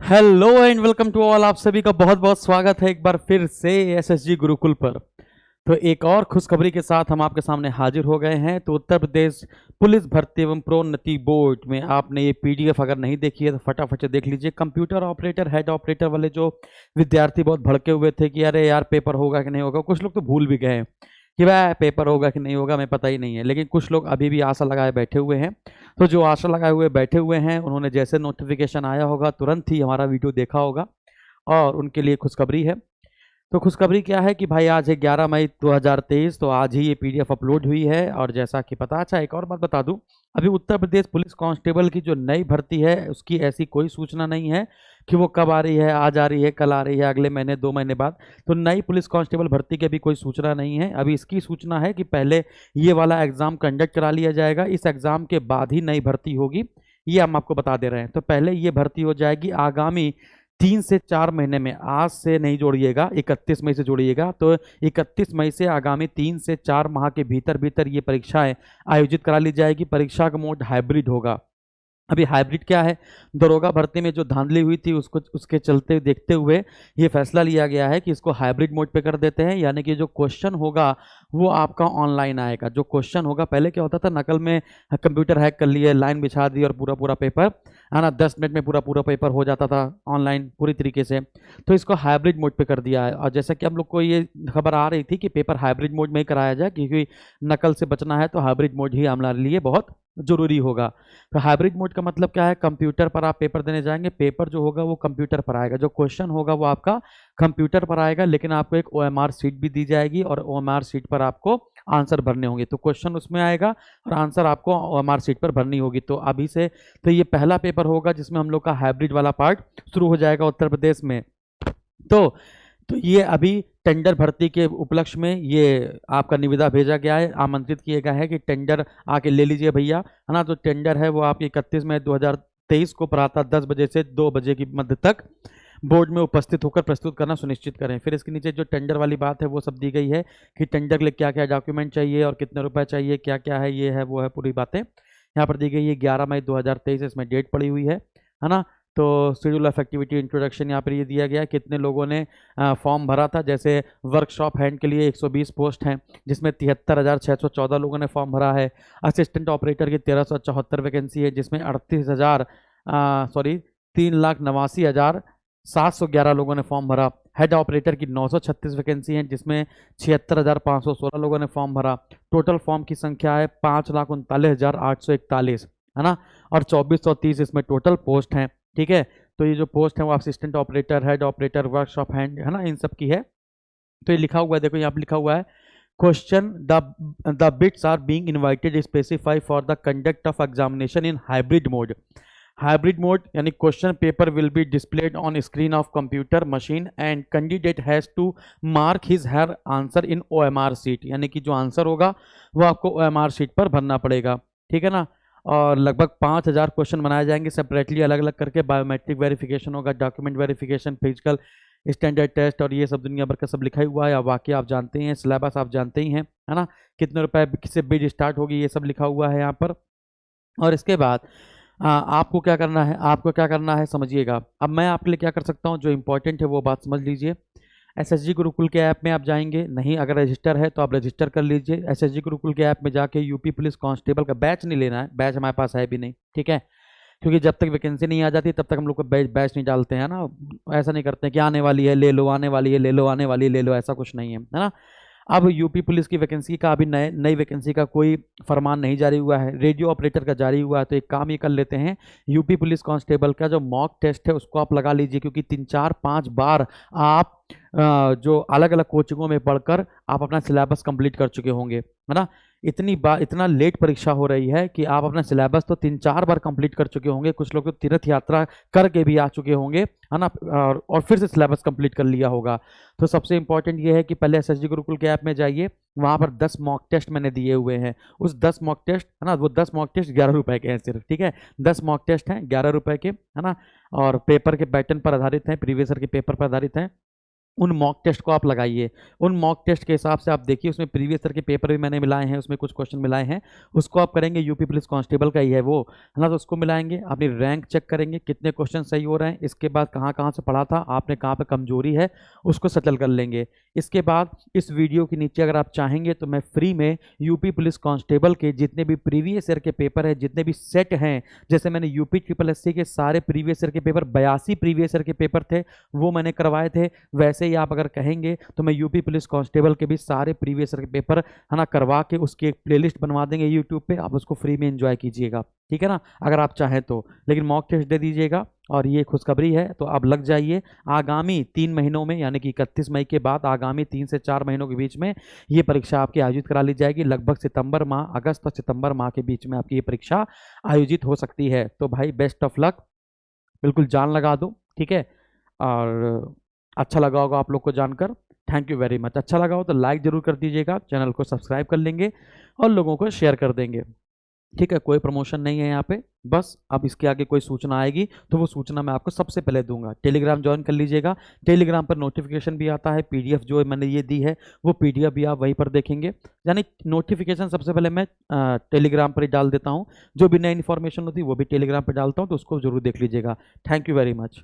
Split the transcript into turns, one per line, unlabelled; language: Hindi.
Hello and welcome to all. आप सभी का बहुत बहुत स्वागत है एक बार फिर से एसएसजी गुरुकुल पर। तो एक और खुशखबरी के साथ हम आपके सामने हाजिर हो गए हैं। तो उत्तर प्रदेश पुलिस भर्ती एवं प्रोन्नति बोर्ड में आपने ये पीडीएफ अगर नहीं देखी है तो फटाफट से देख लीजिए। कंप्यूटर ऑपरेटर, हेड ऑपरेटर वाले जो विद्यार्थी बहुत भड़के हुए थे कि अरे यार पेपर होगा कि नहीं होगा, कुछ लोग तो भूल भी गए हैं कि भाई पेपर होगा कि नहीं होगा, हमें पता ही नहीं है। लेकिन कुछ लोग अभी भी आशा लगाए बैठे हुए हैं। तो जो आशा लगाए हुए बैठे हुए हैं उन्होंने जैसे नोटिफिकेशन आया होगा तुरंत ही हमारा वीडियो देखा होगा और उनके लिए खुशखबरी है। तो खुशखबरी क्या है कि भाई आज है 11 मई 2023, तो आज ही ये पीडीएफ अपलोड हुई है। और जैसा कि पता, अच्छा एक और बात बता दूं, अभी उत्तर प्रदेश पुलिस कांस्टेबल की जो नई भर्ती है उसकी ऐसी कोई सूचना नहीं है कि वो कब आ रही है, आज आ रही है, कल आ रही है, अगले महीने, 2 महीने बाद। तो नई पुलिस कांस्टेबल भर्ती की अभी कोई सूचना नहीं है। अभी इसकी सूचना है कि पहले ये वाला एग्जाम कंडक्ट करा लिया जाएगा, इस एग्जाम के बाद ही नई भर्ती होगी। ये हम आपको बता दे रहे हैं। तो पहले ये भर्ती हो जाएगी आगामी 3 से 4 महीने में। आज से नहीं जोड़िएगा, 31 मई से जोड़िएगा। तो 31 मई से आगामी 3 से 4 माह के भीतर भीतर ये परीक्षाएं आयोजित करा ली जाएगी। परीक्षा का मोड हाइब्रिड होगा। अभी हाइब्रिड क्या है, दरोगा भर्ती में जो धांधली हुई थी उसको उसके चलते देखते हुए ये फैसला लिया गया है कि इसको हाइब्रिड मोड पे कर देते हैं। यानी कि जो क्वेश्चन होगा वो आपका ऑनलाइन आएगा। जो क्वेश्चन होगा, पहले क्या होता था, नकल में कंप्यूटर हैक कर लिए, लाइन बिछा दी और पूरा पूरा पेपर है ना 10 मिनट में पूरा पूरा पेपर हो जाता था ऑनलाइन पूरी तरीके से। तो इसको हाइब्रिड मोड पे कर दिया है। और जैसा कि हम लोग को ये खबर आ रही थी कि पेपर हाइब्रिड मोड में ही कराया जाए, क्योंकि नकल से बचना है तो हाइब्रिड मोड ही हमारे लिए बहुत जरूरी होगा। तो हाइब्रिड मोड का मतलब क्या है, कंप्यूटर पर आप पेपर देने जाएंगे, पेपर जो होगा वो कंप्यूटर पर आएगा, जो क्वेश्चन होगा वो आपका कंप्यूटर पर आएगा, लेकिन आपको एक ओएमआर सीट भी दी जाएगी और ओएमआर सीट पर आपको आंसर भरने होंगे। तो क्वेश्चन उसमें आएगा और आंसर आपको ओएमआर सीट पर भरनी होगी। तो अभी से तो ये पहला पेपर होगा जिसमें हम लोग का हाइब्रिड वाला पार्ट शुरू हो जाएगा उत्तर प्रदेश में। तो तो ये अभी टेंडर भर्ती के उपलक्ष्य में ये आपका निविदा भेजा गया है, आमंत्रित किया गया है कि टेंडर आके ले लीजिए भैया, है ना। तो टेंडर है वो आपकी 31 मई 2023 को प्रातः 10 बजे से 2 बजे की मध्य तक बोर्ड में उपस्थित होकर प्रस्तुत करना सुनिश्चित करें। फिर इसके नीचे जो टेंडर वाली बात है वो सब दी गई है कि टेंडर के लिए क्या क्या डॉक्यूमेंट चाहिए और कितने रुपए चाहिए, क्या क्या है, ये है वो है, पूरी बातें यहाँ पर दी गई है। 11 मई 2023 इसमें डेट पड़ी हुई है ना। तो शेड्यूल ऑफ एक्टिविटी इंट्रोडक्शन यहाँ पर ये दिया गया है कितने लोगों ने फॉर्म भरा था। जैसे वर्कशॉप हैंड के लिए 120 पोस्ट हैं, जिसमें 73,614 लोगों ने फॉर्म भरा है। असिस्टेंट ऑपरेटर की 1374 वैकेंसी है, जिसमें 3,89,711 लोगों ने फॉर्म भरा। हेड ऑपरेटर की 936 वैकेंसी है, जिसमें 76,516 लोगों ने फॉर्म भरा। टोटल फॉर्म की संख्या है 5,39,841, है ना। और 2430 इसमें टोटल पोस्ट हैं। ठीक है, तो ये जो पोस्ट है वो assistant operator, head operator, workshop hand, है ना, इन सब की है। तो ये लिखा हुआ है, देखो यहाँ पे लिखा हुआ है question the bids are being invited specify for the conduct of examination in hybrid mode. Hybrid mode यानी question paper will be displayed on screen of computer machine and candidate has to mark his her answer in OMR sheet. यानी कि जो आंसर होगा वो आपको ओएमआर सीट पर भरना पड़ेगा। ठीक है ना। और लगभग 5,000 क्वेश्चन बनाए जाएंगे सेपरेटली, अलग अलग करके। बायोमेट्रिक वेरिफिकेशन होगा, document verification, physical standard test, और ये सब दुनिया भर का सब लिखा ही हुआ है। बाकी आप जानते हैं, सिलेबस आप जानते ही हैं, है ना। कितने रुपए से बिड स्टार्ट होगी ये सब लिखा हुआ है यहाँ पर। और इसके बाद आपको क्या करना है, आपको क्या करना है समझिएगा। अब मैं आपके लिए क्या कर सकता हूँ, जो इंपॉर्टेंट है वो बात समझ लीजिए। एसएसजी गुरुकुल के ऐप में आप जाएंगे, नहीं अगर रजिस्टर है तो आप रजिस्टर कर लीजिए। एसएसजी गुरुकुल के ऐप में जाके यूपी पुलिस कांस्टेबल का बैच नहीं लेना है, बैच हमारे पास है भी नहीं, ठीक है। क्योंकि जब तक वैकेंसी नहीं आ जाती तब तक हम लोग को बैच नहीं डालते हैं ना। ऐसा नहीं करते हैं कि आने वाली है ले लो, आने वाली है ले लो, आने वाली है ले लो, ऐसा कुछ नहीं है ना। अब यूपी पुलिस की वैकेंसी का अभी नई वैकेंसी का कोई फरमान नहीं जारी हुआ है, रेडियो ऑपरेटर का जारी हुआ है। तो एक काम ये कर लेते हैं, यूपी पुलिस कांस्टेबल का जो मॉक टेस्ट है उसको आप लगा लीजिए, क्योंकि 3 4 5 बार आप जो अलग अलग कोचिंगों में पढ़कर आप अपना सिलेबस कंप्लीट कर चुके होंगे, है ना। इतनी बार इतना लेट परीक्षा हो रही है कि आप अपना सिलेबस तो 3 4 बार कंप्लीट कर चुके होंगे। कुछ लोग तो तीर्थ यात्रा करके भी आ चुके होंगे, है ना, और फिर से सिलेबस कंप्लीट कर लिया होगा। तो सबसे इंपॉर्टेंट ये है कि पहले एसएसजी गुरुकुल के ऐप में जाइए, वहाँ पर 10 मॉक टेस्ट मैंने दिए हुए हैं। उस 10 मॉक टेस्ट, है ना, वो 10 मॉक टेस्ट 11 रुपए के हैं सिर्फ, ठीक है। 10 मॉक टेस्ट हैं 11 रुपए के, है ना। और पेपर के पैटर्न पर आधारित हैं, प्रीवियस ईयर के पेपर पर आधारित हैं। उन मॉक टेस्ट को आप लगाइए। उन मॉक टेस्ट के हिसाब से आप देखिए, उसमें प्रीवियस ईयर के पेपर भी मैंने मिलाए हैं, उसमें कुछ क्वेश्चन मिलाए हैं, उसको आप करेंगे। यूपी पुलिस कांस्टेबल का ही है वो, है ना, तो उसको मिलाएंगे, अपनी रैंक चेक करेंगे कितने क्वेश्चन सही हो रहे हैं, इसके बाद कहाँ कहाँ से पढ़ा था आपने, कहाँ पे कमजोरी है उसको सेटल कर लेंगे। इसके बाद इस वीडियो के नीचे अगर आप चाहेंगे तो मैं फ्री में यूपी पुलिस कांस्टेबल के जितने भी प्रीवियस ईयर के पेपर है, जितने भी सेट हैं, जैसे मैंने यूपी ट्रिपल एससी के सारे प्रीवियस ईयर के पेपर 82 प्रीवियस ईयर के पेपर थे वो मैंने करवाए थे, वैसे ही आप अगर कहेंगे तो मैं यूपी पुलिस कांस्टेबल के भी सारे प्रीवियस ईयर के पेपर, है ना, करवा के उसकी एक प्लेलिस्ट बनवा देंगे यूट्यूब पे, आप उसको फ्री में एंजॉय कीजिएगा, ठीक है ना, अगर आप चाहें तो। लेकिन मॉक टेस्ट दे दीजिएगा। और ये खुशखबरी है तो आप लग जाइए, आगामी 3 महीनों में यानी कि 31 मई के बाद आगामी 3 से 4 महीनों के बीच में ये परीक्षा आपकी आयोजित करा ली जाएगी। लगभग सितंबर माह, अगस्त और सितंबर माह के बीच में आपकी ये परीक्षा आयोजित हो सकती है। तो भाई बेस्ट ऑफ लक, बिल्कुल जान लगा दो, ठीक है। और अच्छा लगा होगा आप लोग को जानकर, थैंक यू वेरी मच। अच्छा लगा हो तो लाइक जरूर कर दीजिएगा, चैनल को सब्सक्राइब कर लेंगे और लोगों को शेयर कर देंगे, ठीक है। कोई प्रमोशन नहीं है यहाँ पे, बस अब इसके आगे कोई सूचना आएगी तो वो सूचना मैं आपको सबसे पहले दूंगा। टेलीग्राम ज्वाइन कर लीजिएगा, टेलीग्राम पर नोटिफिकेशन भी आता है, पीडीएफ जो मैंने ये दी है वो पीडीएफ भी आप वहीं पर देखेंगे, यानी नोटिफिकेशन सबसे पहले मैं टेलीग्राम पर ही डाल देता हूँ, जो भी नई इन्फॉर्मेशन होती है वो भी टेलीग्राम पर डालता हूँ, तो उसको जरूर देख लीजिएगा। Thank you very much.